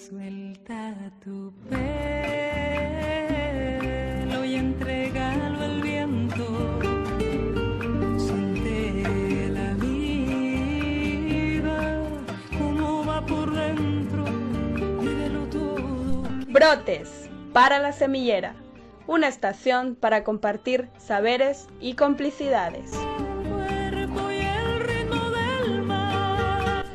Suelta tu pelo y entrégalo al viento. Siente la vida como va por dentro. Vívelo todo. Brotes para la Semillera, una estación para compartir saberes y complicidades.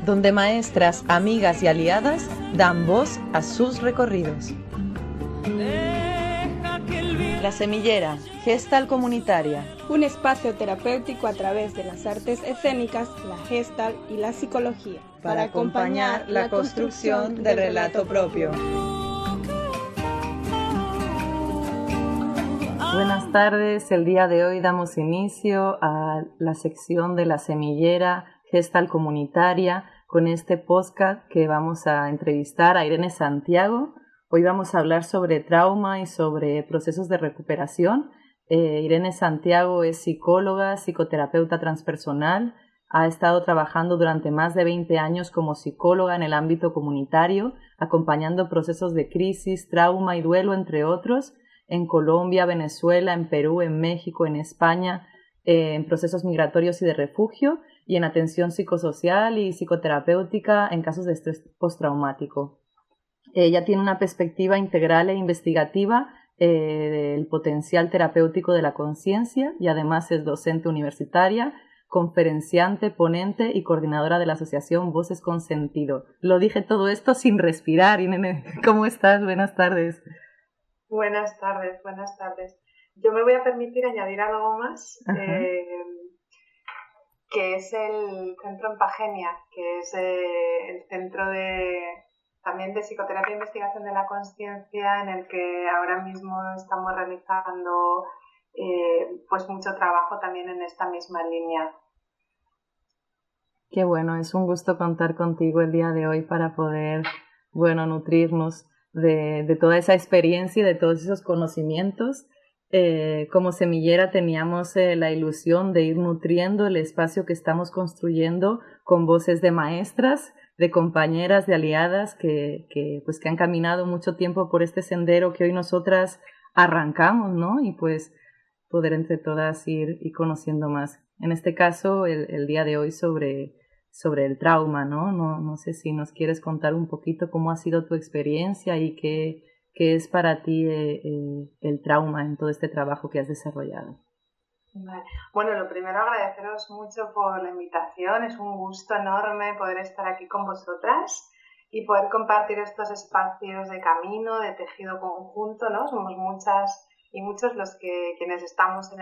Donde maestras, amigas y aliadas dan voz a sus recorridos. La Semillera, Gestalt Comunitaria. Un espacio terapéutico a través de las artes escénicas, la Gestalt y la psicología. Para acompañar la construcción del relato propio. Buenas tardes, el día de hoy damos inicio a la sección de La Semillera, Gestalt Comunitaria, con este podcast que vamos a entrevistar a Irene Santiago. Hoy vamos a hablar sobre trauma y sobre procesos de recuperación. Irene Santiago es psicóloga, psicoterapeuta transpersonal, ha estado trabajando durante más de 20 años como psicóloga en el ámbito comunitario, acompañando procesos de crisis, trauma y duelo, entre otros, en Colombia, Venezuela, en Perú, en México, en España, en procesos migratorios y de refugio, y en atención psicosocial y psicoterapéutica en casos de estrés postraumático. Ella tiene una perspectiva integral e investigativa del potencial terapéutico de la conciencia y además es docente universitaria, conferenciante, ponente y coordinadora de la asociación Voces con Sentido. Lo dije todo esto sin respirar. Irene, ¿cómo estás? Buenas tardes. Buenas tardes. Yo me voy a permitir añadir algo más, que es el Centro Empagenia, que es el centro también de psicoterapia e investigación de la consciencia, en el que ahora mismo estamos realizando pues mucho trabajo también en esta misma línea. Qué bueno, es un gusto contar contigo el día de hoy para poder, nutrirnos de toda esa experiencia y de todos esos conocimientos. Como semillera teníamos la ilusión de ir nutriendo el espacio que estamos construyendo con voces de maestras, de compañeras, de aliadas que han caminado mucho tiempo por este sendero que hoy nosotras arrancamos, ¿no? Y pues poder entre todas ir conociendo más. En este caso, el día de hoy sobre el trauma, ¿no? No sé si nos quieres contar un poquito cómo ha sido tu experiencia y qué es para ti el trauma en todo este trabajo que has desarrollado. Vale. Bueno, lo primero agradeceros mucho por la invitación, es un gusto enorme poder estar aquí con vosotras y poder compartir estos espacios de camino, de tejido conjunto, ¿no? Somos muchas y muchos quienes estamos en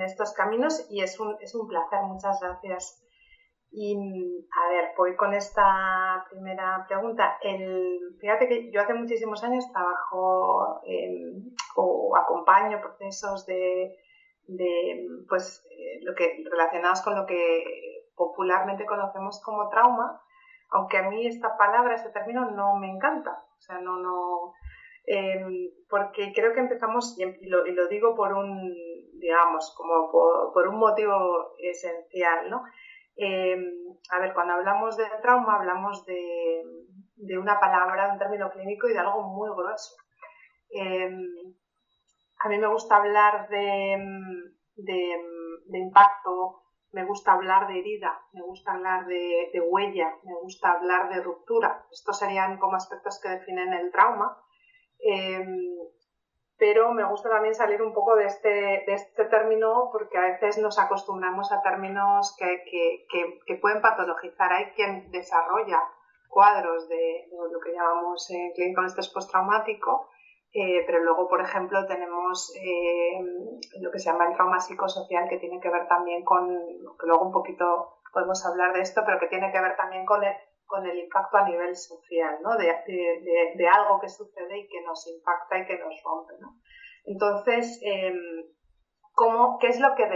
estos caminos y es un placer, muchas gracias. Y a ver, voy con esta primera pregunta. Fíjate que yo hace muchísimos años trabajo o acompaño procesos lo que relacionados con lo que popularmente conocemos como trauma, aunque a mí esta palabra, este término no me encanta. O sea, porque creo que empezamos, y lo digo por un motivo esencial, ¿no? A ver, cuando hablamos de trauma hablamos de una palabra, de un término clínico y de algo muy grueso. A mí me gusta hablar de impacto, me gusta hablar de herida, me gusta hablar de huella, me gusta hablar de ruptura. Estos serían como aspectos que definen el trauma. Pero me gusta también salir un poco de este término porque a veces nos acostumbramos a términos que pueden patologizar. Hay quien desarrolla cuadros de lo que llamamos clínico en estrés postraumático, pero luego, por ejemplo, tenemos lo que se llama el trauma psicosocial, que tiene que ver también con, que luego un poquito podemos hablar de esto, pero que tiene que ver también con el impacto a nivel social, ¿no? de algo que sucede y que nos impacta y que nos rompe, ¿no? Entonces, ¿qué es lo que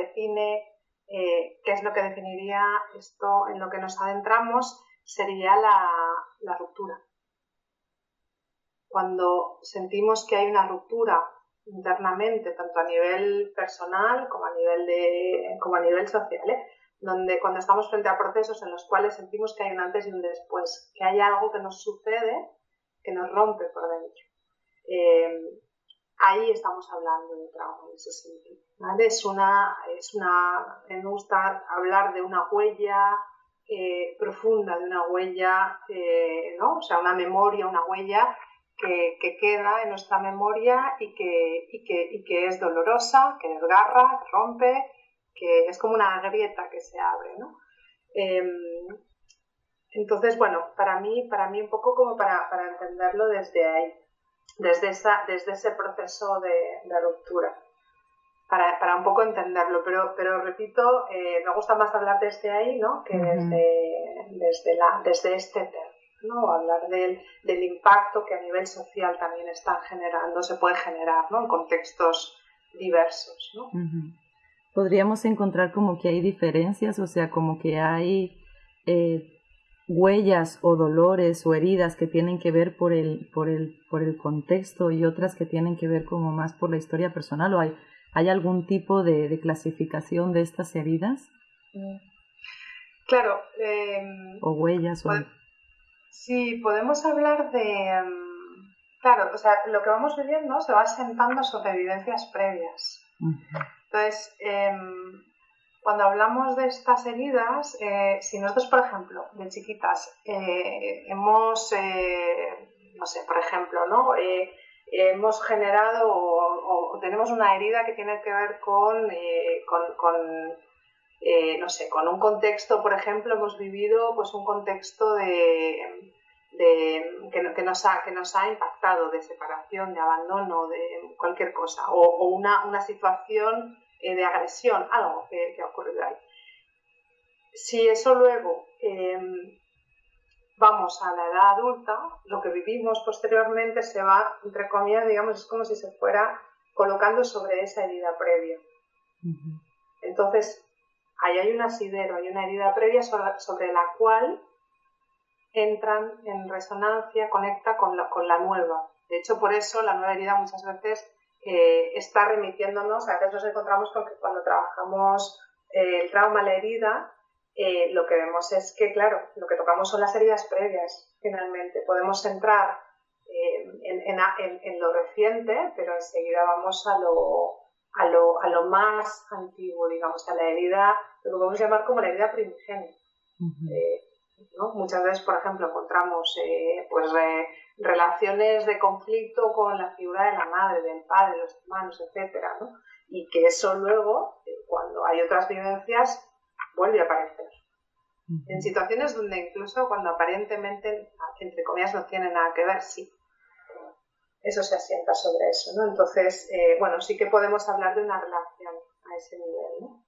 definiría esto en lo que nos adentramos? Sería la ruptura. Cuando sentimos que hay una ruptura internamente, tanto a nivel personal como a nivel social, donde cuando estamos frente a procesos en los cuales sentimos que hay un antes y un después, que hay algo que nos sucede que nos rompe por dentro. Ahí estamos hablando de trauma en ese sentido, ¿vale? Me gusta hablar de una huella profunda, de una huella, ¿no? O sea, una memoria, una huella que queda en nuestra memoria y que es dolorosa, que desgarra, que rompe, que es como una grieta que se abre, ¿no? Entonces, bueno, para mí un poco como para entenderlo desde ahí, desde ese proceso de ruptura, para un poco entenderlo, pero repito, me gusta más hablar desde ahí, ¿no? Que desde este tema, ¿no? Hablar del impacto que a nivel social también están generando, se puede generar, ¿no? En contextos diversos, ¿no? Podríamos encontrar como que hay diferencias, o sea, como que hay huellas o dolores o heridas que tienen que ver por el contexto y otras que tienen que ver como más por la historia personal, o ¿hay algún tipo de clasificación de estas heridas? Claro. O huellas. Sí, podemos hablar de... claro, o sea, lo que vamos viviendo se va asentando sobre vivencias previas. Entonces, cuando hablamos de estas heridas, si nosotros, por ejemplo, de chiquitas, hemos, no sé, por ejemplo, ¿no? Hemos generado o tenemos una herida que tiene que ver con no sé, con un contexto, por ejemplo, hemos vivido pues un contexto que nos ha impactado, de separación, de abandono, de cualquier cosa, o una situación de agresión, algo que ha ocurrido ahí. Si eso luego vamos a la edad adulta, lo que vivimos posteriormente se va, entre comillas, digamos, es como si se fuera colocando sobre esa herida previa. Entonces, ahí hay un asidero, hay una herida previa sobre la cual entran en resonancia, conecta con la nueva. De hecho, por eso la nueva herida muchas veces está remitiéndonos, a veces nos encontramos con que cuando trabajamos el trauma, la herida, lo que vemos es que, claro, lo que tocamos son las heridas previas, finalmente. Podemos entrar en lo reciente, pero enseguida vamos a lo más antiguo, digamos, a la herida, lo que podemos llamar como la herida primigenia. ¿No? Muchas veces, por ejemplo, encontramos relaciones de conflicto con la figura de la madre, del padre, de los hermanos, etcétera, ¿no? Y que eso luego, cuando hay otras vivencias, vuelve a aparecer. En situaciones donde incluso cuando aparentemente, entre comillas, no tiene nada que ver, sí. Eso se asienta sobre eso, ¿no? Entonces, bueno, sí que podemos hablar de una relación a ese nivel, ¿no?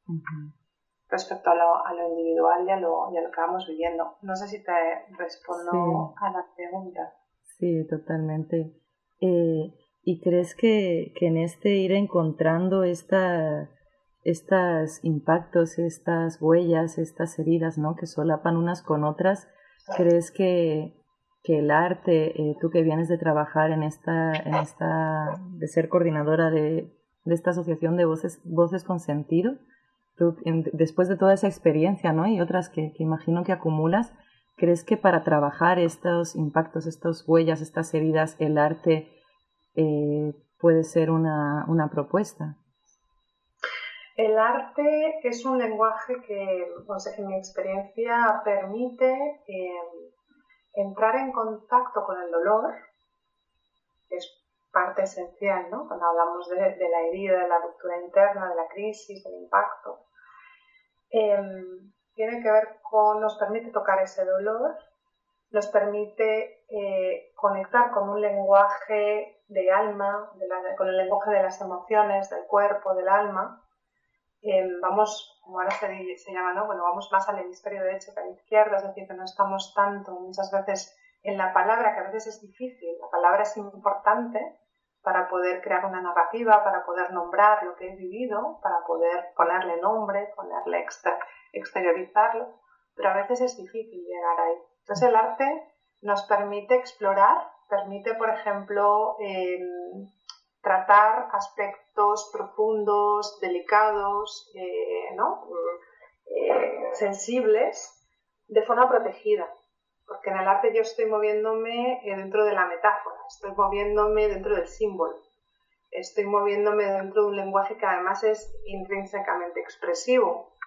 Respecto a lo individual y a lo que vamos viviendo. No sé si te respondo a la pregunta. Sí, totalmente. ¿Y crees que en este ir encontrando estos impactos, estas huellas, estas heridas, ¿no? Que solapan unas con otras, crees que el arte, tú que vienes de trabajar en esta de ser coordinadora de esta asociación de voces con sentido, tú, después de toda esa experiencia, ¿no? Y otras que imagino que acumulas, ¿crees que para trabajar estos impactos, estas huellas, estas heridas, el arte puede ser una propuesta? El arte es un lenguaje que, en mi experiencia, permite entrar en contacto con el dolor, que es parte esencial, ¿no? Cuando hablamos de la herida, de la ruptura interna, de la crisis, del impacto. Tiene que ver nos permite tocar ese dolor, nos permite conectar con un lenguaje de alma, con el lenguaje de las emociones, del cuerpo, del alma. Vamos, como ahora se llama, ¿no? Bueno, vamos más al hemisferio derecho que al izquierdo, es decir, que no estamos tanto muchas veces en la palabra, que a veces es difícil. La palabra es importante para poder crear una narrativa, para poder nombrar lo que he vivido, para poder ponerle nombre, exteriorizarlo, pero a veces es difícil llegar ahí. Entonces el arte nos permite explorar, permite, por ejemplo, tratar aspectos profundos, delicados, ¿no? Sensibles, de forma protegida, porque en el arte yo estoy moviéndome dentro de la metáfora, estoy moviéndome dentro del símbolo, estoy moviéndome dentro de un lenguaje que además es intrínsecamente expresivo,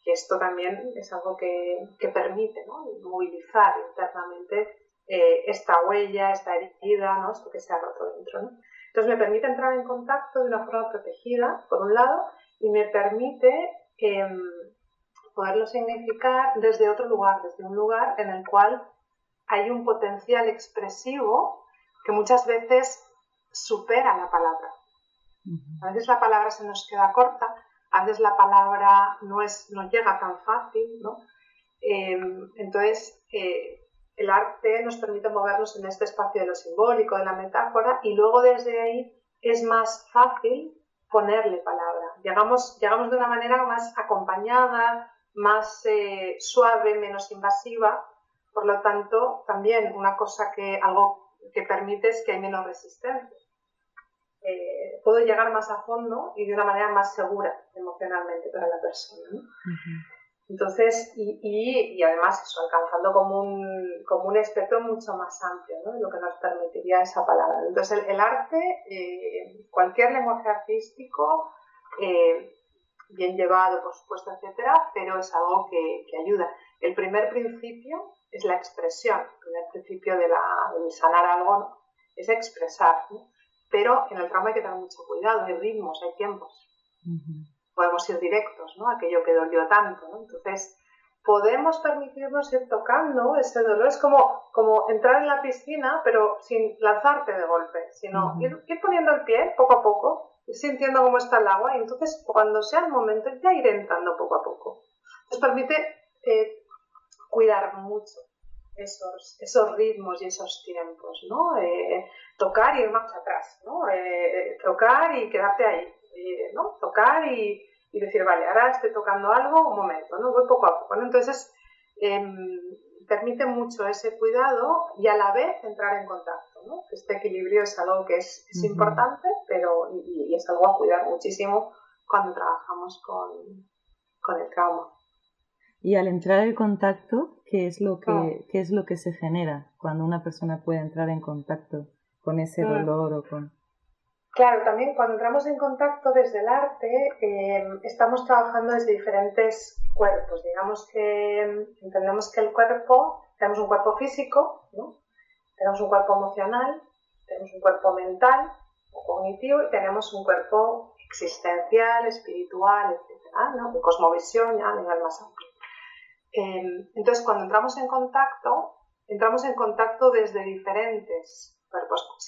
que esto también es algo que permite, ¿no?, movilizar internamente esta huella, esta herida, ¿no?, esto que se ha roto dentro, ¿no? Entonces me permite entrar en contacto de una forma protegida, por un lado, y me permite poderlo significar desde otro lugar, desde un lugar en el cual hay un potencial expresivo que muchas veces supera la palabra. A veces la palabra se nos queda corta, a veces la palabra no llega tan fácil, ¿no? Entonces, el arte nos permite movernos en este espacio de lo simbólico, de la metáfora, y luego desde ahí es más fácil ponerle palabra. Llegamos de una manera más acompañada, más suave, menos invasiva. Por lo tanto, también algo que permite es que hay menos resistencia. Puedo llegar más a fondo y de una manera más segura emocionalmente para la persona, ¿no? Entonces, y además eso, alcanzando como un espectro mucho más amplio, ¿no?, de lo que nos permitiría esa palabra. Entonces, el arte, cualquier lenguaje artístico, bien llevado, por supuesto, etcétera, pero es algo que ayuda. El primer principio es la expresión, el primer principio de sanar algo, ¿no?, es expresar, ¿no? Pero en el trauma hay que tener mucho cuidado, hay ritmos, hay tiempos. Podemos ir directos, ¿no?, aquello que dolió tanto, ¿no? Entonces, podemos permitirnos ir tocando ese dolor. Es como entrar en la piscina, pero sin lanzarte de golpe, sino ir poniendo el pie poco a poco, ir sintiendo cómo está el agua, y entonces, cuando sea el momento, ya ir entrando poco a poco. Nos permite cuidar mucho esos ritmos y esos tiempos, ¿no? Tocar y ir marcha atrás, ¿no? Tocar y quedarte ahí, ¿no? Tocar y decir, vale, ahora estoy tocando algo, un momento, ¿no? Voy poco a poco, ¿no? Entonces, permite mucho ese cuidado y a la vez entrar en contacto, ¿no? Este equilibrio es algo que es importante, pero y es algo a cuidar muchísimo cuando trabajamos con el trauma. Y al entrar en contacto, ¿qué es lo que se genera cuando una persona puede entrar en contacto con ese dolor o con...? Claro, también cuando entramos en contacto desde el arte, estamos trabajando desde diferentes cuerpos. Digamos que entendemos que tenemos un cuerpo físico, ¿no?, tenemos un cuerpo emocional, tenemos un cuerpo mental o cognitivo y tenemos un cuerpo existencial, espiritual, etcétera, ¿no?, de cosmovisión ya a nivel más amplio. Entonces, cuando entramos en contacto desde diferentes cuerpos.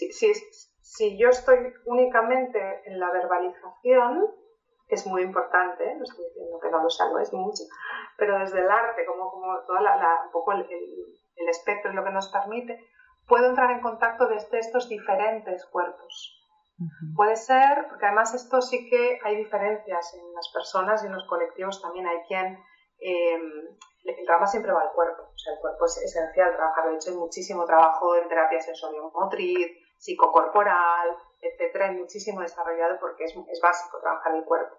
Si yo estoy únicamente en la verbalización, que es muy importante, no estoy diciendo que no lo sea, no es mucho, pero desde el arte, como toda un poco el espectro es lo que nos permite, puedo entrar en contacto desde estos diferentes cuerpos. Puede ser, porque además esto sí que hay diferencias en las personas y en los colectivos también. Hay quien el trauma siempre va al cuerpo, o sea, el cuerpo es esencial trabajar. De hecho, hay muchísimo trabajo en terapia sensorio-motriz, psicocorporal, etcétera, hay muchísimo desarrollado porque es básico trabajar el cuerpo.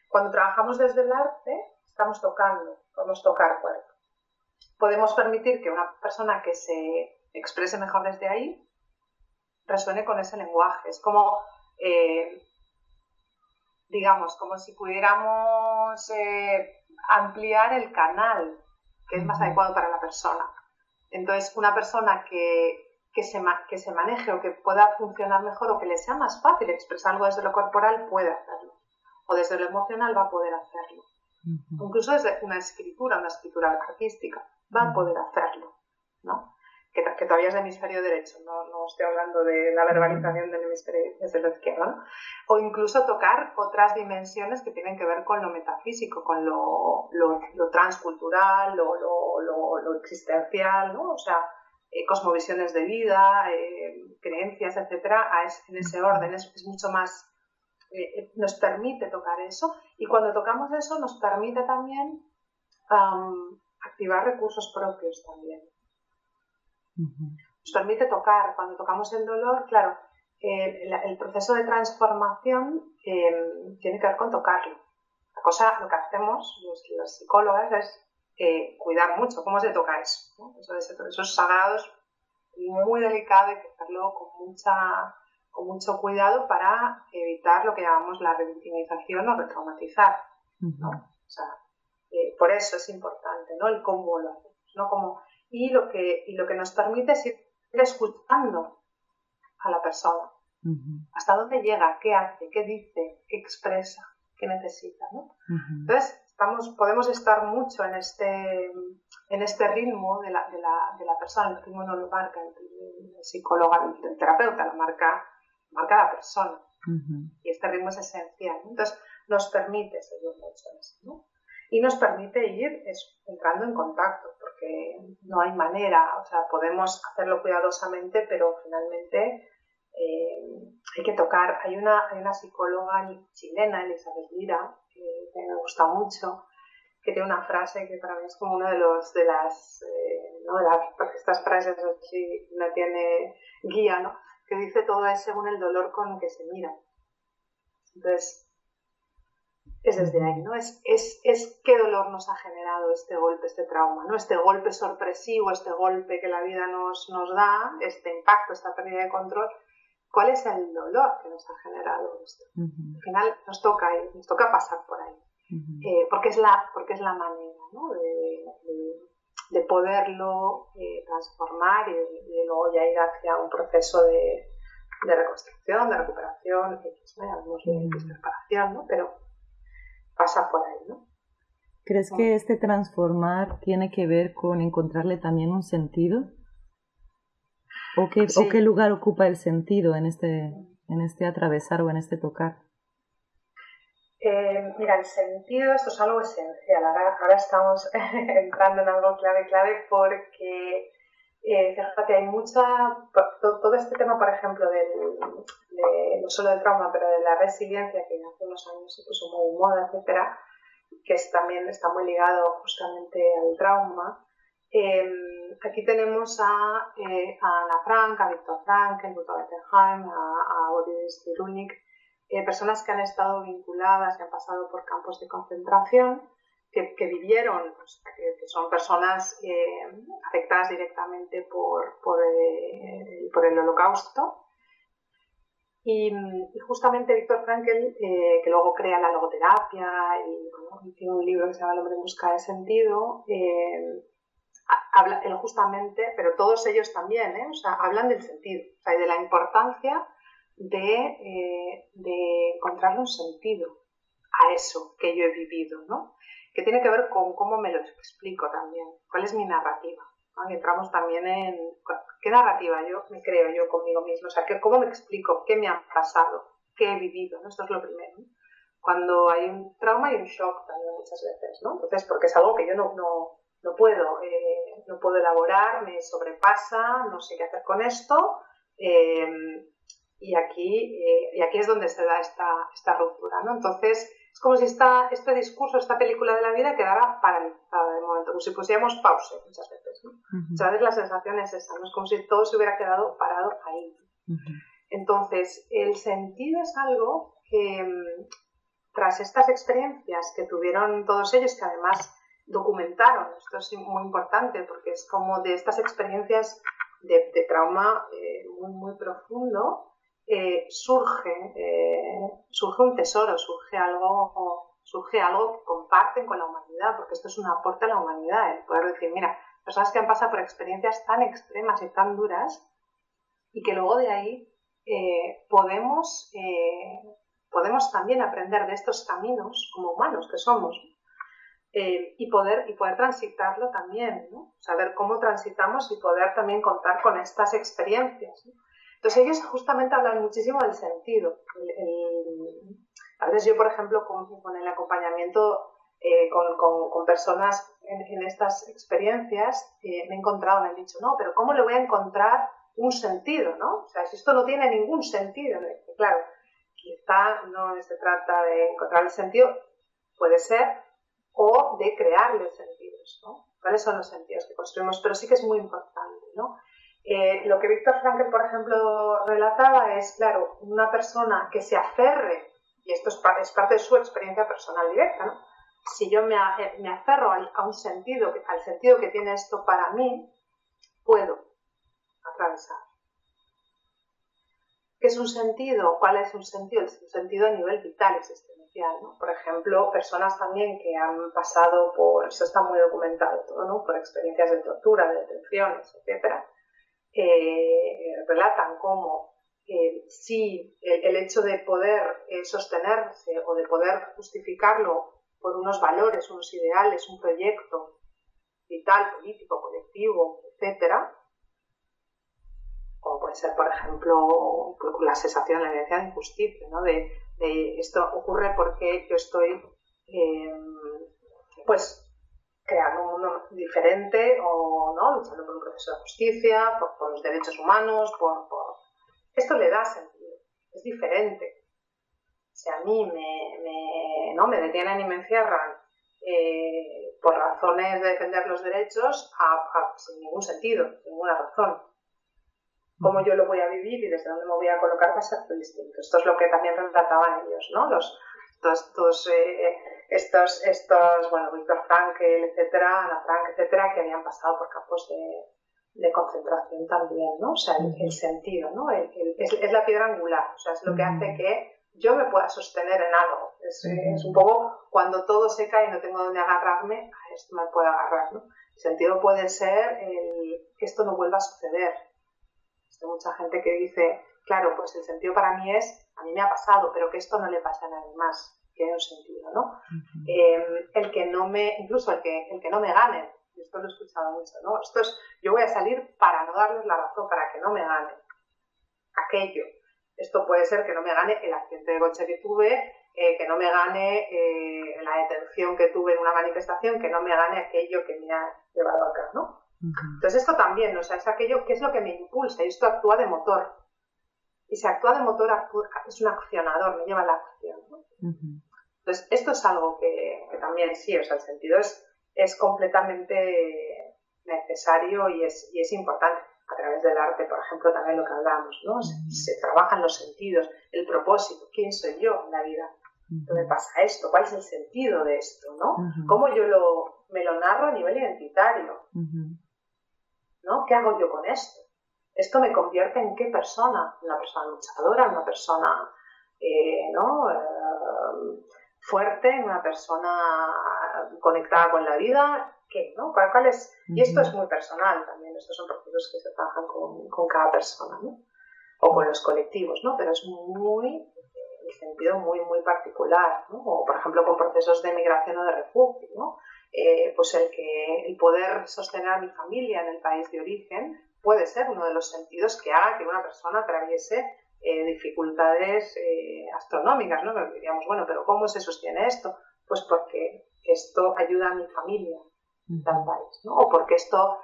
Cuando trabajamos desde el arte, estamos podemos tocar cuerpo. Podemos permitir que una persona que se exprese mejor desde ahí resuene con ese lenguaje. Es como, digamos, como si pudiéramos ampliar el canal que es más adecuado para la persona. Entonces, una persona que se maneje o que pueda funcionar mejor o que le sea más fácil expresar algo desde lo corporal puede hacerlo. O desde lo emocional va a poder hacerlo. Incluso desde una escritura artística va a poder hacerlo, ¿no? Que todavía es de hemisferio derecho, no estoy hablando de la verbalización del hemisferio desde lo izquierdo, ¿no? O incluso tocar otras dimensiones que tienen que ver con lo metafísico, con lo transcultural, lo existencial, ¿no? O sea, cosmovisiones de vida, creencias, etcétera, en ese orden. Es mucho más, nos permite tocar eso, y cuando tocamos eso nos permite también activar recursos propios también. Nos permite tocar. Cuando tocamos el dolor, claro, el proceso de transformación tiene que ver con tocarlo. Lo que hacemos los psicólogos es cuidar mucho cómo se toca eso, ¿no? Eso es sagrado, es muy delicado, hay que hacerlo con mucho cuidado para evitar lo que llamamos la revictimización o retraumatizar, ¿no? O sea, por eso es importante, ¿no? El cómo lo hacemos, ¿no? Y lo que nos permite es ir escuchando a la persona. Hasta dónde llega, qué hace, qué dice, qué expresa, qué necesita, ¿no? Entonces, podemos estar mucho en este ritmo de la persona. El ritmo no lo marca el psicólogo, el terapeuta, lo marca la persona. Y este ritmo es esencial, ¿no? Entonces, nos permite seguir mucho eso, ¿no? Y nos permite ir entrando en contacto, porque no hay manera, o sea, podemos hacerlo cuidadosamente, pero finalmente hay que tocar. Hay una psicóloga chilena, Elizabeth Lira, que me gusta mucho, que tiene una frase que para mí es como una estas frases así, no tiene guía, ¿no? Que dice: todo es según el dolor con que se mira. Entonces, es desde ahí, ¿no? Es qué dolor nos ha generado este golpe, este trauma, ¿no? Este golpe sorpresivo, este golpe que la vida nos da, este impacto, esta pérdida de control. ¿Cuál es el dolor que nos ha generado esto? Al final nos toca pasar por ahí. Porque es la manera, ¿no? de poderlo transformar y de luego ya ir hacia un proceso de reconstrucción, de recuperación, de preparación, ¿no? Pero pasa por ahí, ¿no? ¿Crees que este transformar tiene que ver con encontrarle también un sentido? ¿O qué lugar ocupa el sentido en este atravesar o en este tocar? Mira, el sentido, esto es algo esencial. Ahora estamos entrando en algo clave porque fíjate, hay todo este tema, por ejemplo, no solo del trauma, pero de la resiliencia, que hace unos años se puso muy de moda, etcétera, que también está muy ligado justamente al trauma. Aquí tenemos a Ana Frank, a Viktor Frankl, a Ludwig Wittgenstein, a Boris Cyrulnik, personas que han estado vinculadas, que han pasado por campos de concentración, que vivieron, que son personas afectadas directamente por el Holocausto. Y justamente Viktor Frankl, que luego crea la logoterapia y tiene un libro que se llama El hombre en busca de sentido, habla él justamente, pero todos ellos también, o sea, hablan del sentido, o sea, y de la importancia de encontrarle un sentido a eso que yo he vivido, ¿no? Que tiene que ver con cómo me lo explico también, cuál es mi narrativa, ¿no? Y entramos también en qué narrativa me creo yo conmigo mismo, o sea, cómo me explico, qué me ha pasado, qué he vivido, ¿no? Esto es lo primero, ¿no? Cuando hay un trauma hay un shock también muchas veces, ¿no? Entonces, porque es algo que yo no puedo elaborar, me sobrepasa, no sé qué hacer con esto, y aquí es donde se da esta ruptura, ¿no? Entonces, es como si este discurso, esta película de la vida quedara paralizada de momento, como si pusiéramos pause muchas veces, ¿no? Muchas veces la sensación es esa, ¿no? Es como si todo se hubiera quedado parado ahí. Entonces, el sentido es algo que, tras estas experiencias que tuvieron todos ellos, que además documentaron, esto es muy importante porque es como de estas experiencias de trauma muy, muy profundo, surge un tesoro, surge algo que comparten con la humanidad, porque esto es un aporte a la humanidad, el poder decir, mira, personas que han pasado por experiencias tan extremas y tan duras, y que luego de ahí podemos también aprender de estos caminos como humanos que somos, y poder transitarlo también, ¿no? Saber cómo transitamos y poder también contar con estas experiencias, ¿no? Entonces ellos justamente hablan muchísimo del sentido. A veces yo, por ejemplo, con el acompañamiento con personas en estas experiencias, me he encontrado, me han dicho, no, pero ¿cómo le voy a encontrar un sentido, ¿no? O sea, si esto no tiene ningún sentido, claro, quizá no se trata de encontrar el sentido, puede ser, o de crearle sentidos, ¿no? ¿Cuáles son los sentidos que construimos? Pero sí que es muy importante, ¿no? Lo que Viktor Frankl, por ejemplo, relataba es, claro, una persona que se aferre, y esto es parte de su experiencia personal directa, ¿no? si yo me aferro a un sentido, al sentido que tiene esto para mí, puedo atravesar. ¿Qué es un sentido? ¿Cuál es un sentido? Es un sentido a nivel vital, existencial, ¿no? Por ejemplo, personas también que han pasado por, eso está muy documentado todo, ¿no? Por experiencias de tortura, de detenciones, etcétera, relatan cómo si el hecho de poder sostenerse o de poder justificarlo por unos valores, unos ideales, un proyecto vital, político, colectivo, etcétera, como puede ser, por ejemplo, la sensación, la evidencia de injusticia, ¿no? De esto ocurre porque yo estoy, pues, creando un mundo diferente o no, luchando por un proceso de justicia, por los derechos humanos, Esto le da sentido, es diferente. Si a mí me detienen y me encierran por razones de defender los derechos, sin ningún sentido, sin ninguna razón. Cómo yo lo voy a vivir y desde dónde me voy a colocar va a ser muy distinto. Esto es lo que también relataban ellos, ¿no? Bueno, Viktor Frankl, etcétera, Ana Frank, etcétera, que habían pasado por campos de concentración también, ¿no? O sea, el sentido, ¿no? Es la piedra angular, o sea, es lo que hace que yo me pueda sostener en algo. Es un poco cuando todo se cae y no tengo dónde agarrarme, a esto me puedo agarrar, ¿no? El sentido puede ser que esto no vuelva a suceder. Hay mucha gente que dice, claro, pues el sentido para mí a mí me ha pasado, pero que esto no le pasa a nadie más, que hay un sentido, ¿no? Incluso el que no me ganen, y esto lo he escuchado mucho, ¿no? Yo voy a salir para no darles la razón, para que no me ganen aquello. Esto puede ser que no me gane el accidente de coche que tuve, que no me gane la detención que tuve en una manifestación, que no me gane aquello que me ha llevado acá, ¿no? Entonces esto también, o sea, es aquello que es lo que me impulsa y esto actúa de motor. Y si actúa de motor, es un accionador, me lleva a la acción, ¿no? Entonces esto es algo que también sí, o sea, el sentido es completamente necesario y es importante. A través del arte, por ejemplo, también lo que hablábamos, ¿no? Se trabajan los sentidos, el propósito, quién soy yo en la vida, ¿qué me pasa esto? ¿Cuál es el sentido de esto? ¿No? ¿Cómo yo me lo narro a nivel identitario? ¿No? ¿Qué hago yo con esto? ¿Esto me convierte en qué persona? ¿Una persona luchadora? ¿Una persona fuerte? ¿Una persona conectada con la vida? ¿Qué? ¿No? ¿Cuál es? Y esto es muy personal también. Estos son procesos que se trabajan con cada persona, ¿no? O con los colectivos, ¿no? Pero es el sentido muy, muy particular, ¿no? O, por ejemplo, con procesos de migración o de refugio, ¿no? Pues el poder sostener a mi familia en el país de origen puede ser uno de los sentidos que haga que una persona atraviese dificultades astronómicas, ¿no? Pero diríamos, bueno, pero ¿cómo se sostiene esto? Pues porque esto ayuda a mi familia en tal país, ¿no? O porque esto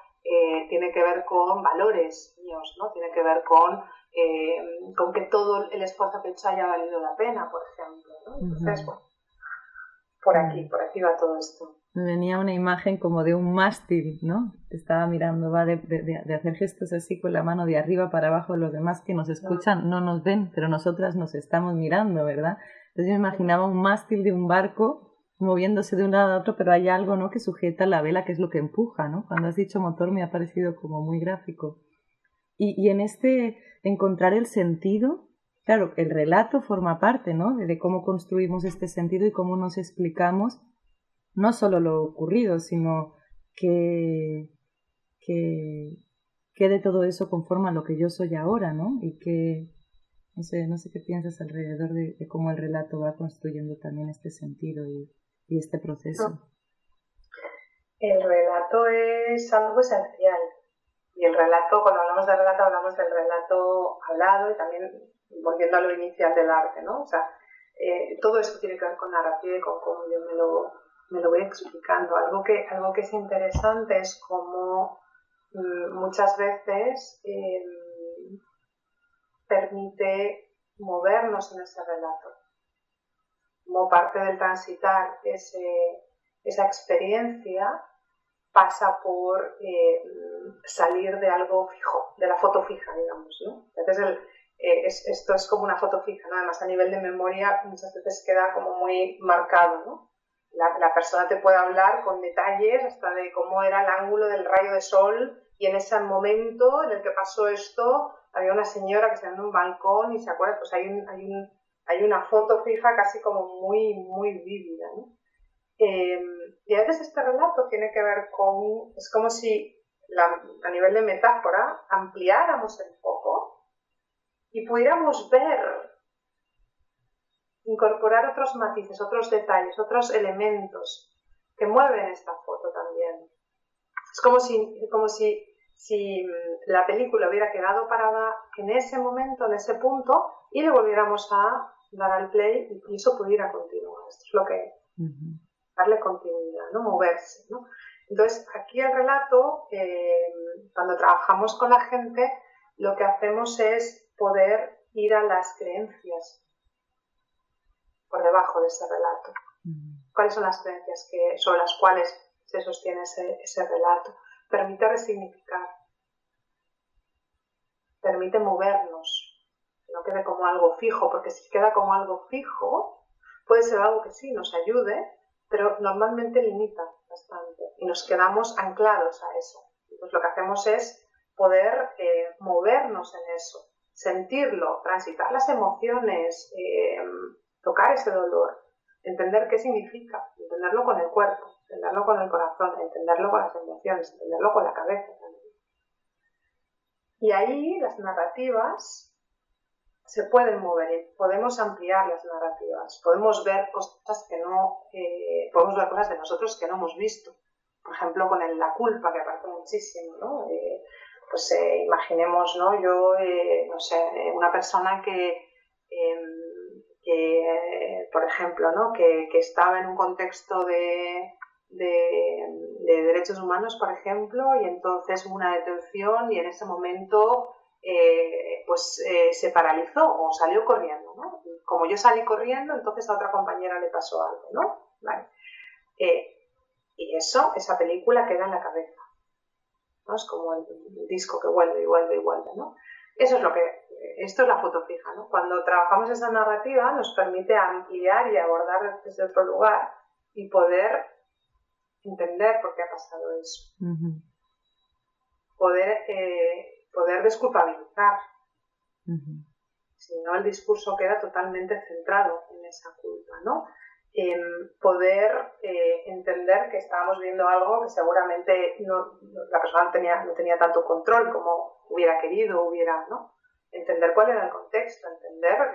tiene que ver con valores míos, ¿no? Tiene que ver con que todo el esfuerzo que he hecho haya valido la pena, por ejemplo, ¿no? Entonces, bueno, por aquí va todo esto. Me venía una imagen como de un mástil, ¿no? Estaba mirando, va de hacer gestos así con la mano de arriba para abajo. Los demás que nos escuchan no nos ven, pero nosotras nos estamos mirando, ¿verdad? Entonces yo me imaginaba un mástil de un barco moviéndose de un lado a otro, pero hay algo, ¿no?, que sujeta la vela, que es lo que empuja, ¿no? Cuando has dicho motor me ha parecido como muy gráfico. Y en encontrar el sentido, claro, el relato forma parte, ¿no?, de cómo construimos este sentido y cómo nos explicamos no solo lo ocurrido, sino que de todo eso conforma lo que yo soy ahora, ¿no? Y que, no sé qué piensas alrededor de cómo el relato va construyendo también este sentido y este proceso. El relato es algo esencial. Y el relato, cuando hablamos del relato hablado y también volviendo a lo inicial del arte, ¿no? O sea, todo esto tiene que ver con narrativa y con cómo yo me lo voy explicando. Algo que es interesante es cómo muchas veces permite movernos en ese relato. Como parte del transitar esa experiencia pasa por salir de algo fijo, de la foto fija, digamos, ¿no? Entonces esto es como una foto fija, ¿no? Además a nivel de memoria muchas veces queda como muy marcado, ¿no? La persona te puede hablar con detalles hasta de cómo era el ángulo del rayo de sol y en ese momento en el que pasó esto había una señora que estaba en un balcón y se acuerda, pues hay una foto fija casi como muy, muy vívida, ¿no? Y a veces este relato tiene que ver con, es como si a nivel de metáfora ampliáramos el foco y pudiéramos ver, incorporar otros matices, otros detalles, otros elementos que mueven esta foto también. Es como si la película hubiera quedado parada en ese momento, en ese punto, y le volviéramos a dar al play y eso pudiera continuar. Esto es lo que darle continuidad, ¿no? Moverse, ¿no? Entonces, aquí el relato, cuando trabajamos con la gente, lo que hacemos es poder ir a las creencias por debajo de ese relato. ¿Cuáles son las creencias sobre las cuales se sostiene ese relato? Permite resignificar, permite movernos, que no quede como algo fijo, porque si queda como algo fijo, puede ser algo que sí nos ayude, pero normalmente limita bastante y nos quedamos anclados a eso. Pues lo que hacemos es poder movernos en eso, sentirlo, transitar las emociones, tocar ese dolor, entender qué significa, entenderlo con el cuerpo, entenderlo con el corazón, entenderlo con las emociones, entenderlo con la cabeza también. Y ahí las narrativas se pueden mover, podemos ampliar las narrativas, podemos ver cosas podemos ver cosas de nosotros que no hemos visto. Por ejemplo, con la culpa, que aparece muchísimo, ¿no? Imaginemos, ¿no? Yo, no sé, una persona que por ejemplo, ¿no? que estaba en un contexto de derechos humanos, por ejemplo, y entonces hubo una detención y en ese momento se paralizó o salió corriendo, ¿no? Y como yo salí corriendo, entonces a otra compañera le pasó algo, ¿no? Vale. Y esa película queda en la cabeza, ¿no? Es como el disco que vuelve y vuelve y vuelve, ¿no? Esto es la foto fija, ¿no? Cuando trabajamos esa narrativa nos permite ampliar y abordar desde otro lugar y poder entender por qué ha pasado eso. Poder desculpabilizar. Si no, el discurso queda totalmente centrado en esa culpa, ¿no? Poder entender que estábamos viendo algo que seguramente la persona no tenía tanto control como hubiera querido, ¿no? Entender cuál era el contexto, entender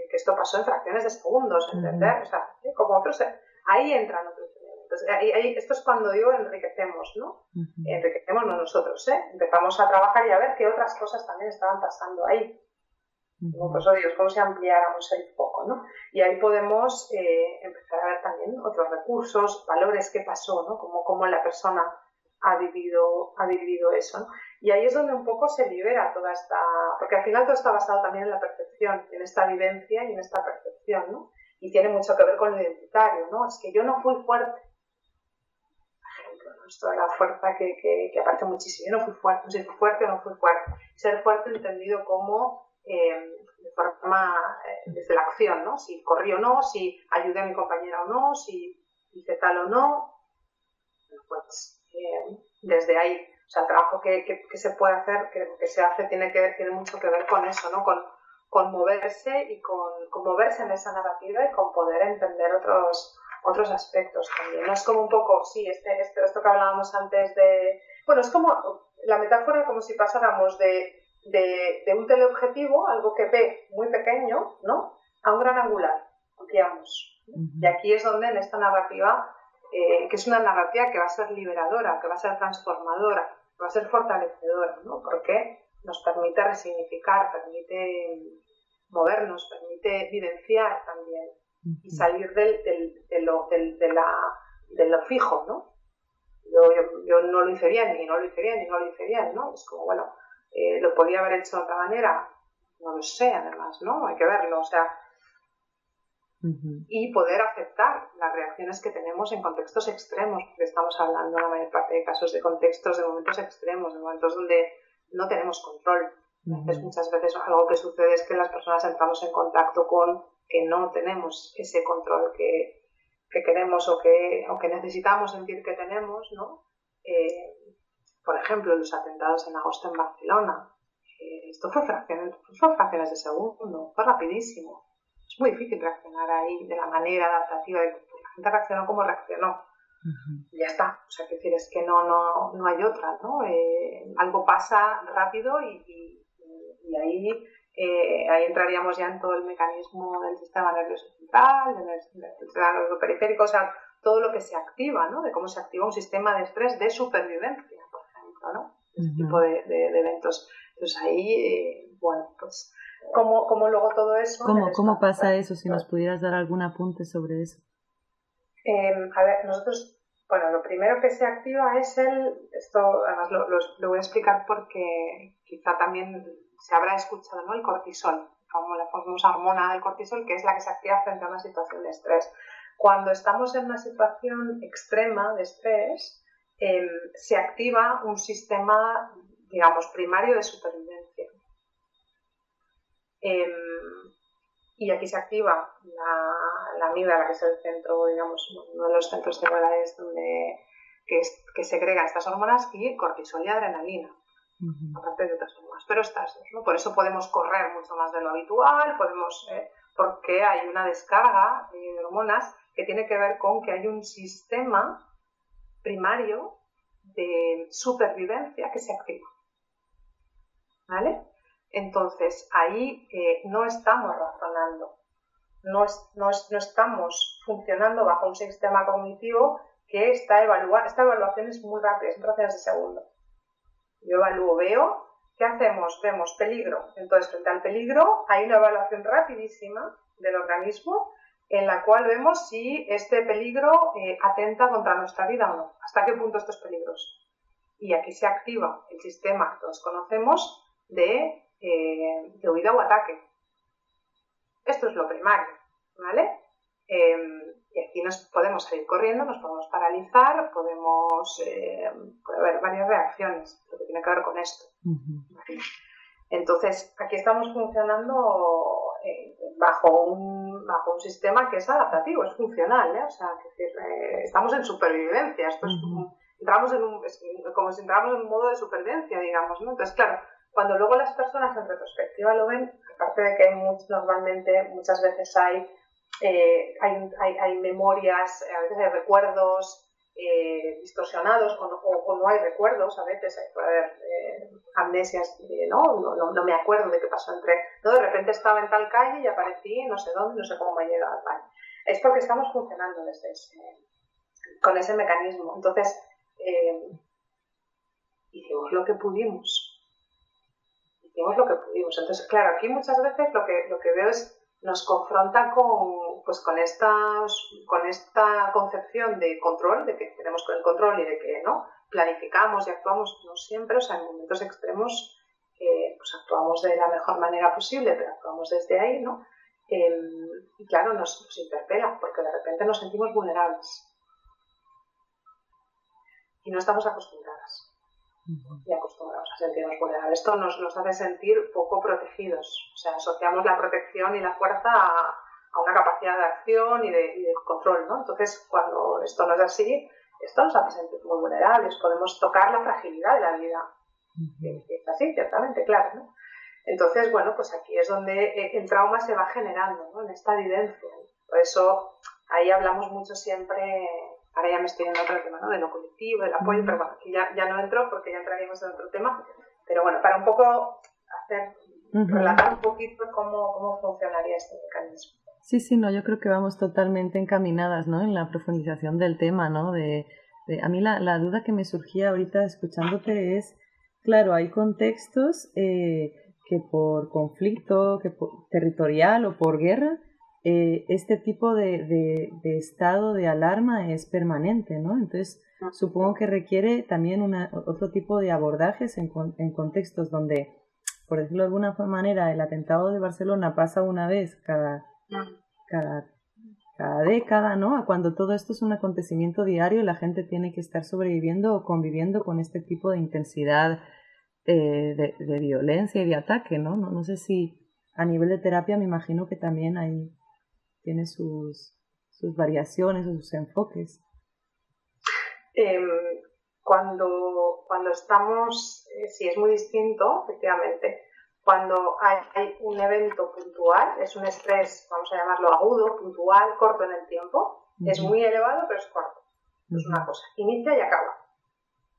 que esto pasó en fracciones de segundos, entender, o sea, como otros, ahí entran otros elementos. Esto es cuando digo enriquecemos, ¿no? Enriquecemos nosotros, empezamos a trabajar y a ver qué otras cosas también estaban pasando ahí. Como por eso digo, es como si ampliáramos el foco, ¿no? Y ahí podemos empezar a ver también otros recursos, valores, qué pasó, ¿no? Cómo la persona ha vivido eso, ¿no? Y ahí es donde un poco se libera toda esta... Porque al final todo está basado también en la percepción, en esta vivencia y en esta percepción, ¿no? Y tiene mucho que ver con lo identitario, ¿no? Es que yo no fui fuerte. Por ejemplo, ¿no? Esto de la fuerza que aparece muchísimo. Yo no fui fuerte, no sé si fui fuerte o no fui fuerte. Ser fuerte entendido como... de forma desde la acción, ¿no? Si corrí o no, si ayudé a mi compañera o no, si hice tal o no, pues desde ahí, o sea, el trabajo que se puede hacer, que se hace, tiene mucho que ver con eso, ¿no? Con moverse y con moverse en esa narrativa y con poder entender otros aspectos también. No es como un poco, sí, esto que hablábamos antes de... Bueno, es como la metáfora como si pasáramos de un teleobjetivo, algo que ve muy pequeño, ¿no? A un gran angular, ampliamos. Y aquí es donde en esta narrativa, que es una narrativa que va a ser liberadora, que va a ser transformadora, que va a ser fortalecedora, ¿no? Porque nos permite resignificar, permite movernos, permite vivenciar también y salir de lo fijo, ¿no? Yo no lo hice bien, y no lo hice bien, y no lo hice bien, ¿no? Es como, bueno, ¿lo podía haber hecho de otra manera? No lo sé, además, ¿no? Hay que verlo, o sea... Y poder aceptar las reacciones que tenemos en contextos extremos, porque estamos hablando en la mayor parte de casos de contextos, de momentos extremos, de momentos donde no tenemos control. Entonces, muchas veces algo que sucede es que las personas entramos en contacto con que no tenemos ese control que queremos o que necesitamos sentir que tenemos, ¿no? Por ejemplo, los atentados en agosto en Barcelona. Esto fue fracciones de segundo, fue rapidísimo. Es muy difícil reaccionar ahí de la manera adaptativa. La gente reaccionó como reaccionó. Y ya está. O sea, que decir, es que no hay otra, ¿no? Algo pasa rápido y ahí entraríamos ya en todo el mecanismo del sistema nervioso central, del sistema nervioso periférico, o sea, todo lo que se activa, ¿no? De cómo se activa un sistema de estrés de supervivencia, por ejemplo, ¿no? Este tipo de eventos. Entonces ahí, bueno, pues, ¿cómo luego todo eso? ¿Cómo pasa eso? Si nos pudieras dar algún apunte sobre eso. A ver, nosotros, bueno, lo primero que se activa es esto además lo voy a explicar porque quizá también se habrá escuchado, ¿no? El cortisol, como la famosa hormona del cortisol, que es la que se activa frente a una situación de estrés. Cuando estamos en una situación extrema de estrés, se activa un sistema, digamos, primario de supervivencia. Y aquí se activa la amígdala, que es el centro, digamos, uno de los centros cerebrales que segregan estas hormonas, y cortisol y adrenalina, aparte de otras hormonas, pero estas dos, ¿no? Por eso podemos correr mucho más de lo habitual, porque hay una descarga de hormonas que tiene que ver con que hay un sistema primario de supervivencia que se activa, ¿vale? Entonces, ahí no estamos razonando, no estamos funcionando bajo un sistema cognitivo que está evaluando. Esta evaluación es muy rápida, es en fracciones de segundo. Yo evalúo, veo, ¿qué hacemos? Vemos peligro. Entonces, frente al peligro, hay una evaluación rapidísima del organismo en la cual vemos si este peligro atenta contra nuestra vida o no, hasta qué punto esto es peligroso. Y aquí se activa el sistema que todos conocemos de huida o ataque. Esto es lo primario, ¿vale? Y aquí nos podemos salir corriendo, nos podemos paralizar, puede haber varias reacciones, lo que tiene que ver con esto. ¿Vale? Entonces, aquí estamos funcionando bajo un sistema que es adaptativo, es funcional, ¿eh? O sea, estamos en supervivencia, esto es como si entráramos en un modo de supervivencia, digamos, ¿no? Entonces, claro, cuando luego las personas en retrospectiva lo ven, aparte de que normalmente muchas veces hay memorias, a veces hay recuerdos distorsionados o no hay recuerdos, a veces puede haber amnesias, no me acuerdo de qué pasó ¿no? De repente estaba en tal calle y aparecí no sé dónde, no sé cómo me he llegado. ¿Vale? Es porque estamos funcionando con ese mecanismo. Entonces, hicimos lo que pudimos. Entonces, claro, aquí muchas veces lo que veo es nos confronta con esta concepción de control, de que tenemos el control y de que no planificamos y actuamos, no siempre, o sea, en momentos extremos pues actuamos de la mejor manera posible, pero actuamos desde ahí, ¿no? Y claro, nos interpela, porque de repente nos sentimos vulnerables y no estamos acostumbradas. Y acostumbrados a sentirnos vulnerables. Esto nos hace sentir poco protegidos. O sea, asociamos la protección y la fuerza a una capacidad de acción y de control, ¿no? Entonces, cuando esto no es así, esto nos hace sentir muy vulnerables. Podemos tocar la fragilidad de la vida. Es así, ciertamente, claro, ¿no? Entonces, bueno, pues aquí es donde el trauma se va generando, ¿no? En esta vivencia. Por eso, ahí hablamos mucho siempre. Ahora ya me estoy yendo a otro tema, ¿no? De lo colectivo, del apoyo, pero bueno, aquí ya no entro porque ya entraríamos en otro tema. Pero bueno, para un poco relatar un poquito cómo funcionaría este mecanismo. Sí, no, yo creo que vamos totalmente encaminadas, ¿no? En la profundización del tema, ¿no? A mí la duda que me surgía ahorita escuchándote es, claro, hay contextos que por conflicto territorial o por guerra, este tipo de estado de alarma es permanente, ¿no? Entonces, supongo que requiere también otro tipo de abordajes en contextos donde, por decirlo de alguna manera, el atentado de Barcelona pasa una vez cada década, ¿no? A cuando todo esto es un acontecimiento diario y la gente tiene que estar sobreviviendo o conviviendo con este tipo de intensidad de violencia y de ataque, ¿no? No sé si a nivel de terapia me imagino que también tiene sus sus variaciones o sus enfoques. Cuando estamos, sí, es muy distinto, efectivamente. Cuando hay un evento puntual, es un estrés, vamos a llamarlo agudo, puntual, corto en el tiempo, es muy elevado, pero es corto. Es una cosa, inicia y acaba.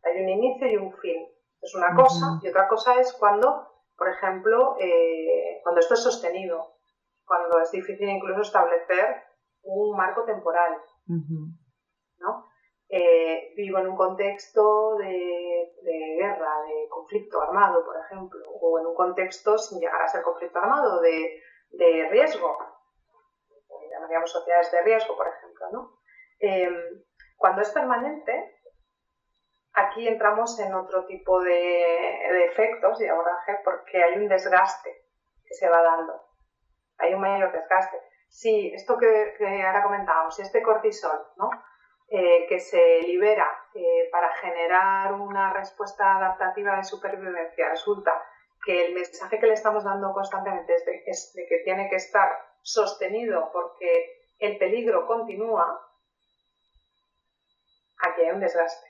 Hay un inicio y un fin. Es una cosa, y otra cosa es cuando, por ejemplo, cuando esto es sostenido, cuando es difícil incluso establecer un marco temporal, ¿no? Vivo en un contexto de guerra, de conflicto armado, por ejemplo, o en un contexto sin llegar a ser conflicto armado, de riesgo, llamaríamos sociedades de riesgo, por ejemplo, ¿no? Cuando es permanente, aquí entramos en otro tipo de efectos y de abordaje porque hay un desgaste que se va dando, hay un mayor desgaste. Sí, esto que ahora comentábamos, este cortisol, ¿no? Que se libera para generar una respuesta adaptativa de supervivencia, resulta que el mensaje que le estamos dando constantemente es de que tiene que estar sostenido porque el peligro continúa. Aquí hay un desgaste.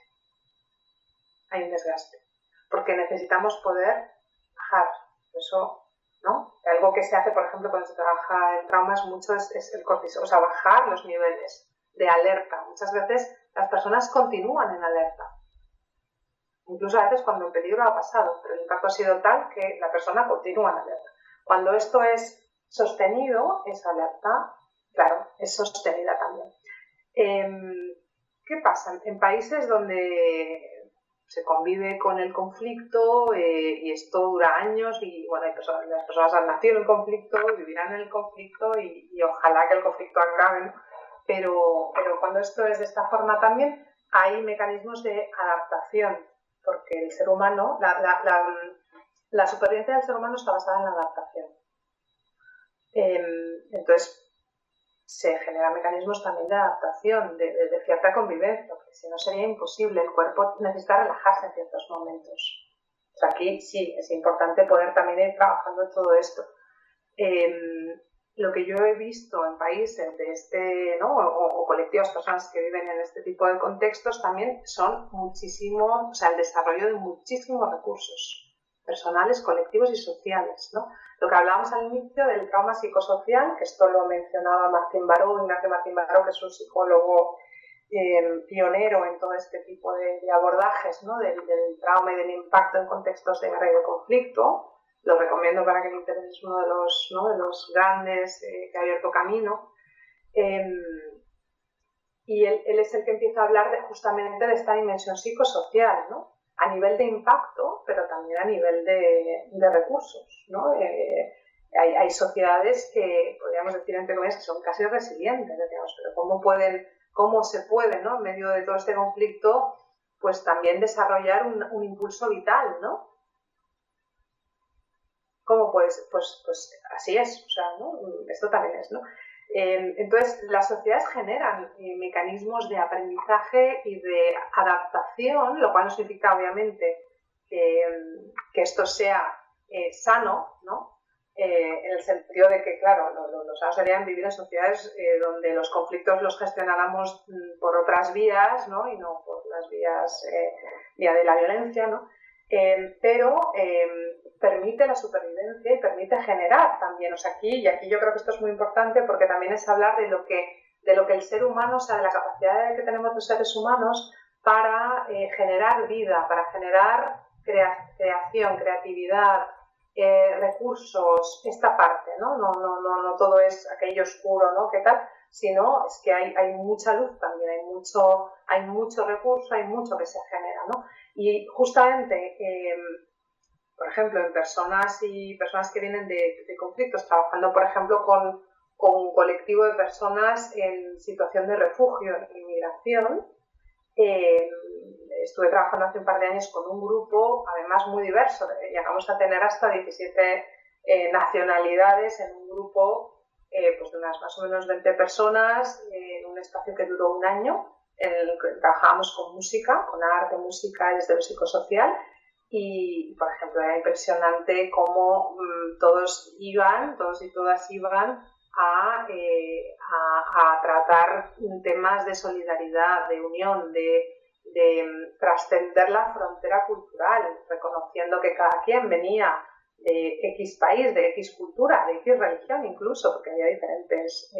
Hay un desgaste. Porque necesitamos poder bajar. Eso, ¿no? Algo que se hace, por ejemplo, cuando se trabaja el trauma es el cortisol, o sea, bajar los niveles de alerta. Muchas veces las personas continúan en alerta. Incluso a veces cuando el peligro ha pasado, pero el impacto ha sido tal que la persona continúa en alerta. Cuando esto es sostenido, esa alerta, claro, es sostenida también. ¿Qué pasa? En países donde se convive con el conflicto y esto dura años y bueno, las personas han nacido en el conflicto, vivirán en el conflicto y ojalá que el conflicto agrave, ¿no? Pero cuando esto es de esta forma también hay mecanismos de adaptación, porque el ser humano, la supervivencia del ser humano está basada en la adaptación. Entonces se generan mecanismos también de adaptación, de cierta convivencia, porque si no sería imposible, el cuerpo necesita relajarse en ciertos momentos. O sea, aquí sí, es importante poder también ir trabajando todo esto. Lo que yo he visto en países de este, ¿no? o colectivos, personas que viven en este tipo de contextos, también son muchísimo, o sea, el desarrollo de muchísimos recursos personales, colectivos y sociales, ¿no? Lo que hablábamos al inicio del trauma psicosocial, que esto lo mencionaba Ignacio Martín Baró, que es un psicólogo pionero en todo este tipo de abordajes, ¿no? del trauma y del impacto en contextos de guerra y de conflicto. Lo recomiendo para que le interese, es uno de los grandes que ha abierto camino. Y él es el que empieza a hablar justamente de esta dimensión psicosocial, ¿no? A nivel de impacto, pero también a nivel de recursos, ¿no? Hay sociedades que, podríamos decir entre comillas, que son casi resilientes, digamos, pero cómo se puede, ¿no? En medio de todo este conflicto, pues también desarrollar un impulso vital, ¿no? ¿Cómo puedes? Pues así es, o sea, ¿no? Esto también es, ¿no? Entonces, las sociedades generan mecanismos de aprendizaje y de adaptación, lo cual no significa, obviamente, que esto sea sano, ¿no? En el sentido de que, claro, lo sano sería vivir en sociedades donde los conflictos los gestionáramos por otras vías, ¿no? Y no por las vía de la violencia, ¿no? Pero permite la supervivencia y permite generar también, o sea, aquí yo creo que esto es muy importante porque también es hablar de lo que el ser humano, o sea, de la capacidad que tenemos los seres humanos para generar vida, para generar creación, creatividad, recursos, esta parte, ¿no? No todo es aquello oscuro, ¿no? ¿Qué tal? Sino es que hay mucha luz también, hay mucho recurso, hay mucho que se genera, ¿no? Y justamente, por ejemplo, en personas que vienen de conflictos, trabajando, por ejemplo, con un colectivo de personas en situación de refugio e inmigración, estuve trabajando hace un par de años con un grupo, además muy diverso, llegamos a tener hasta 17 nacionalidades en un grupo pues de unas más o menos 20 personas, en un espacio que duró un año, en el que trabajábamos con música, con arte, música desde lo psicosocial y, por ejemplo, era impresionante cómo todos y todas iban a tratar temas de solidaridad, de unión, de trascender la frontera cultural, reconociendo que cada quien venía de X país, de X cultura, de X religión incluso, porque había diferentes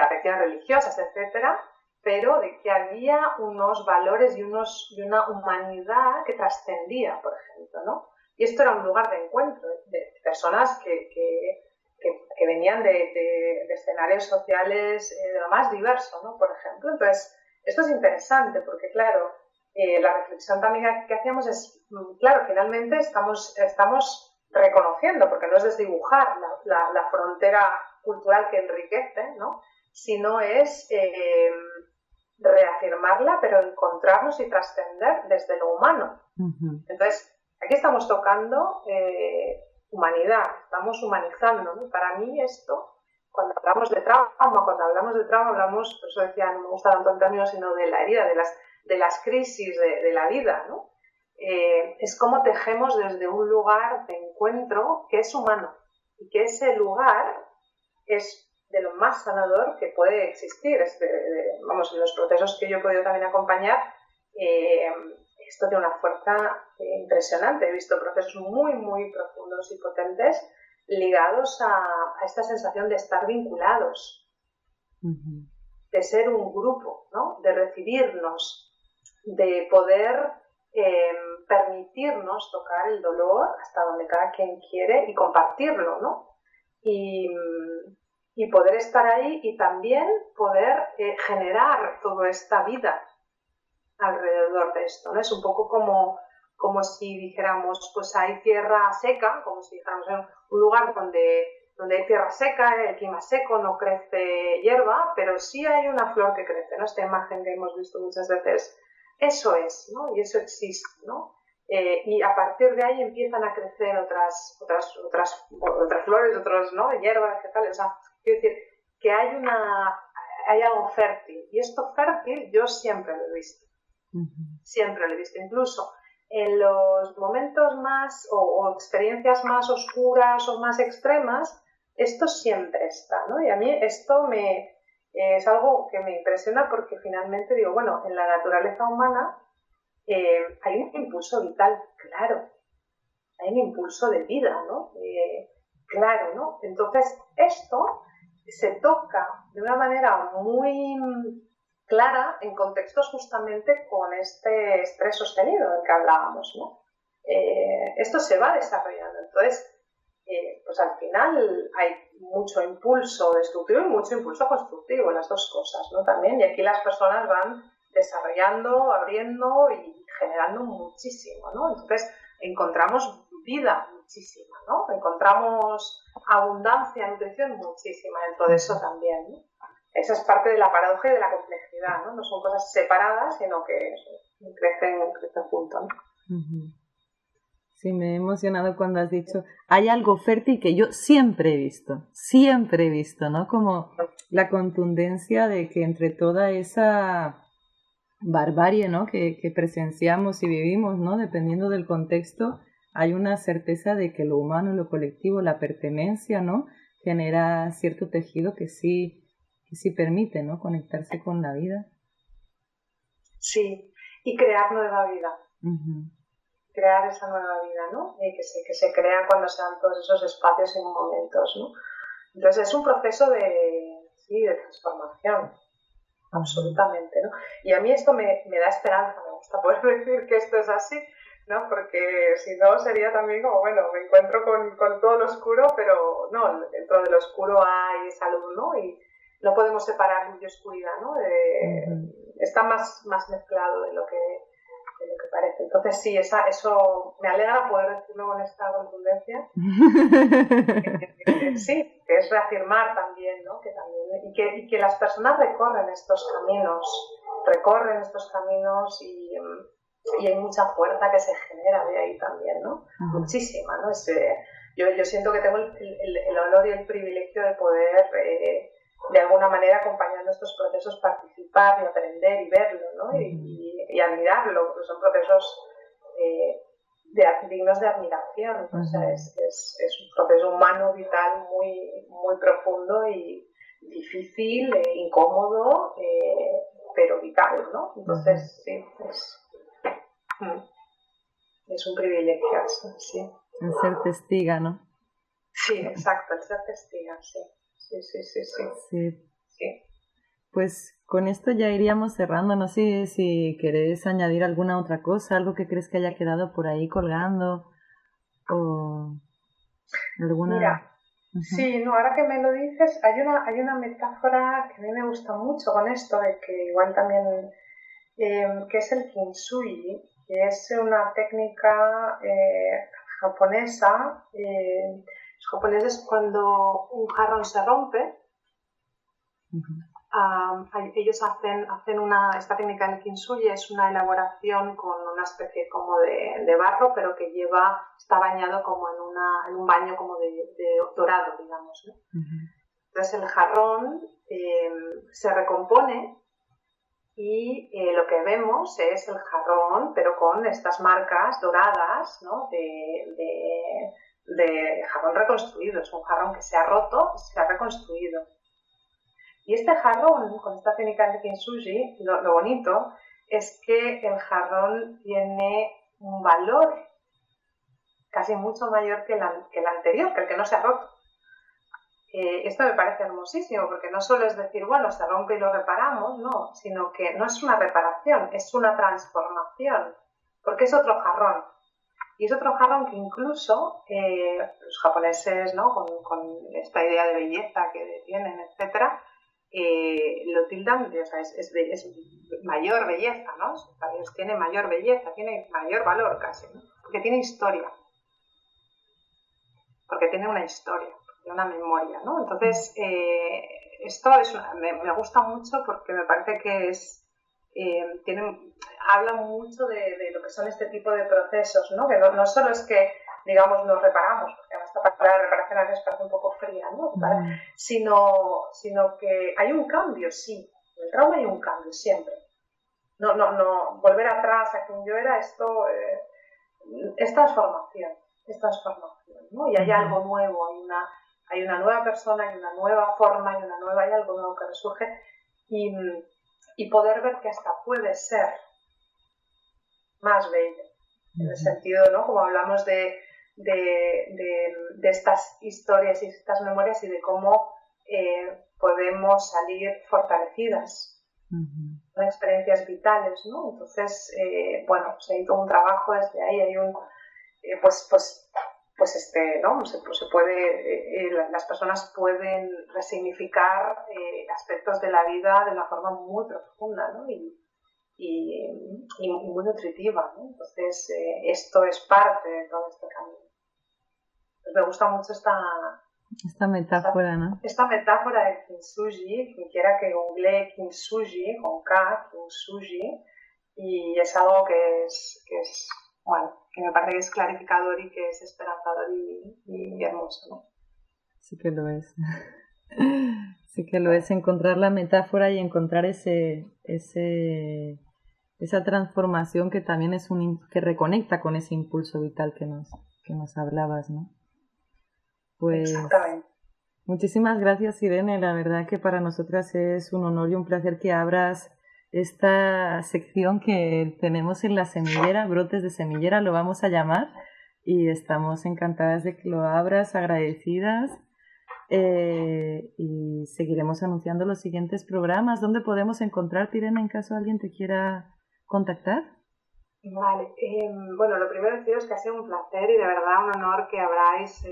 afecciones religiosas, etcétera, pero de que había unos valores y una humanidad que trascendía, por ejemplo, ¿no? Y esto era un lugar de encuentro de personas que venían de escenarios sociales de lo más diverso, ¿no? Por ejemplo. Entonces, esto es interesante porque, claro, la reflexión también que hacíamos es, claro, finalmente estamos reconociendo, porque no es desdibujar la frontera cultural que enriquece, ¿no? Sino es reafirmarla, pero encontrarnos y trascender desde lo humano. Ujú. Entonces, aquí estamos tocando humanidad, estamos humanizando, ¿no? Para mí esto, cuando hablamos de trauma, hablamos, por eso decía, no me gusta tanto el término, sino de la herida, de las crisis de la vida, ¿no? Es como tejemos desde un lugar de encuentro que es humano y que ese lugar es de lo más sanador que puede existir. Vamos, en los procesos que yo he podido también acompañar, esto tiene una fuerza impresionante. He visto procesos muy, muy profundos y potentes ligados a esta sensación de estar vinculados, Ujú. de ser un grupo, ¿no? De recibirnos, de poder permitirnos tocar el dolor hasta donde cada quien quiere y compartirlo, ¿no? Y poder estar ahí y también poder generar toda esta vida alrededor de esto, ¿no? Es un poco como si dijéramos, pues hay tierra seca, como si dijéramos en un lugar donde hay tierra seca, el clima seco, no crece hierba, pero sí hay una flor que crece, ¿no? Esta imagen que hemos visto muchas veces, eso es, ¿no? Y eso existe, ¿no? Y a partir de ahí empiezan a crecer otras flores, otros, ¿no? Hierbas, vegetales, o sea, quiero decir que hay algo fértil, y esto fértil yo siempre lo he visto. Siempre lo he visto, incluso en los momentos más o experiencias más oscuras o más extremas, esto siempre está, ¿no? Y a mí esto es algo que me impresiona porque finalmente digo, bueno, en la naturaleza humana hay un impulso vital, claro, hay un impulso de vida, ¿no? Claro, ¿no? Entonces esto se toca de una manera muy clara en contextos justamente con este estrés sostenido del que hablábamos, ¿no? Esto se va desarrollando. Entonces, pues al final hay mucho impulso destructivo y mucho impulso constructivo, las dos cosas, ¿no? También, y aquí las personas van desarrollando, abriendo y generando muchísimo, ¿no? Entonces, encontramos vida muchísima, ¿no? Encontramos abundancia, nutrición muchísima dentro de eso también, ¿no? Esa es parte de la paradoja y de la complejidad, ¿no? No son cosas separadas, sino que crecen juntos, ¿no? Ujú. Sí, me he emocionado cuando has dicho, hay algo fértil que yo siempre he visto, ¿no? Como la contundencia de que entre toda esa barbarie, ¿no? que presenciamos y vivimos, ¿no? Dependiendo del contexto, hay una certeza de que lo humano, lo colectivo, la pertenencia, ¿no? Genera cierto tejido que sí permite, ¿no? Conectarse con la vida. Sí, y crear nueva vida. Uh-huh. Crear esa nueva vida, ¿no? Que se crea cuando se dan todos esos espacios y momentos, ¿no? Entonces es un proceso de transformación, absolutamente, ¿no? Y a mí esto me da esperanza, me gusta poder decir que esto es así, ¿no? Porque si no sería también como, bueno, me encuentro con todo lo oscuro, pero no, dentro de lo oscuro hay salud, ¿no? Y no podemos separar luz y oscuridad, ¿no? Está más mezclado de lo que parece. Entonces sí, eso me alegra poder decirlo con esta contundencia. Sí, que es reafirmar también, ¿no? Y que las personas recorren estos caminos y hay mucha fuerza que se genera de ahí también, ¿no? Uh-huh. Muchísima, ¿no? Yo siento que tengo el honor y el privilegio de poder de alguna manera acompañando estos procesos, participar y aprender y verlo, ¿no? Y admirarlo, porque son procesos dignos de admiración. O sea, es un proceso humano vital muy, muy profundo y difícil, incómodo, pero vital, ¿no? Entonces, sí, es un privilegio eso, sí. El ser testiga, ¿no? Sí, exacto, el ser testiga, sí. Sí. Pues con esto ya iríamos cerrando. No sé si querés añadir alguna otra cosa, algo que crees que haya quedado por ahí colgando o alguna... Mira, sí, no, ahora que me lo dices, hay una metáfora que a mí me gusta mucho con esto, de que igual también, que es el kintsugi, que es una técnica japonesa. Los japoneses, cuando un jarrón se rompe, ellos hacen esta técnica del kintsugi, es una elaboración con una especie como de barro, pero que está bañado como en un baño como de dorado, digamos, ¿no? Entonces el jarrón se recompone y lo que vemos es el jarrón, pero con estas marcas doradas, ¿no? de jarrón reconstruido. Es un jarrón que se ha roto y se ha reconstruido. Y este jarrón, con esta técnica de kintsugi, lo bonito es que el jarrón tiene un valor casi mucho mayor que el anterior, que el que no se ha roto. Esto me parece hermosísimo, porque no solo es decir, bueno, se rompe y lo reparamos, no, sino que no es una reparación, es una transformación, porque es otro jarrón. Y es otro jarrón que incluso los japoneses, ¿no? con esta idea de belleza que tienen, etcétera, lo tildan, o sea, es mayor belleza, ¿no? Para ellos tiene mayor belleza, tiene mayor valor casi, ¿no? Porque tiene historia, porque tiene una historia, una memoria, ¿no? Entonces, esto me gusta mucho porque me parece que habla mucho de lo que son este tipo de procesos, ¿no? Que no solo es que, digamos, nos reparamos, porque esta palabra de reparación a veces parece un poco fría, ¿no? Sino que hay un cambio, sí. En el trauma hay un cambio, siempre. No, volver atrás a quien yo era, esto es transformación, ¿no? Y hay algo nuevo, hay una nueva persona, hay una nueva forma, hay algo nuevo que resurge, y poder ver que hasta puede ser más bello, en el sentido, ¿no? Como hablamos de estas historias y estas memorias y de cómo podemos salir fortalecidas con experiencias vitales, ¿no? Entonces, bueno, se ha hecho un trabajo desde ahí, hay un ¿no? Se puede, las personas pueden resignificar aspectos de la vida de una forma muy profunda, ¿no? y muy nutritiva, ¿no? Entonces, esto es parte de todo este camino. Pues me gusta mucho esta metáfora, ¿no? Esta metáfora de kintsugi, quien quiera que googlee kintsugi, con K, kintsugi, y es algo que es bueno, que me parece que es clarificador y que es esperanzador y hermoso, ¿no? Sí que lo es. Sí que lo es, encontrar la metáfora y encontrar esa transformación que también es que reconecta con ese impulso vital que nos hablabas, ¿no? Pues exactamente. Muchísimas gracias, Irene. La verdad que para nosotras es un honor y un placer que abras esta sección que tenemos en la semillera, Brotes de Semillera, lo vamos a llamar, y estamos encantadas de que lo abras, agradecidas, y seguiremos anunciando los siguientes programas. ¿Dónde podemos encontrarte, Irene, en caso alguien te quiera contactar? Vale, bueno, lo primero deciros que ha sido un placer y de verdad un honor que habráis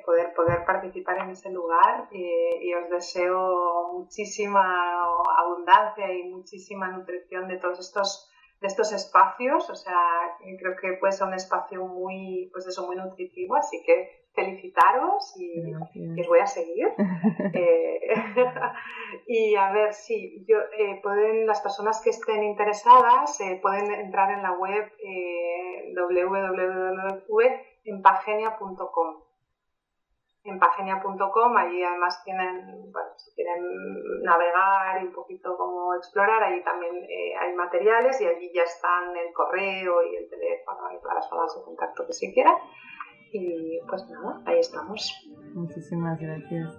poder participar en ese lugar, y os deseo muchísima abundancia y muchísima nutrición de todos estos espacios. O sea, creo que puede ser un espacio muy nutritivo, así que felicitaros y os voy a seguir. Y a ver, sí, las personas que estén interesadas pueden entrar en la web www.empagenia.com. en pagenia.com. Allí además tienen, bueno, si quieren navegar y un poquito como explorar, allí también hay materiales y allí ya están el correo y el teléfono y todas las formas de contacto que se quieran. Y pues nada, ahí estamos. Muchísimas gracias.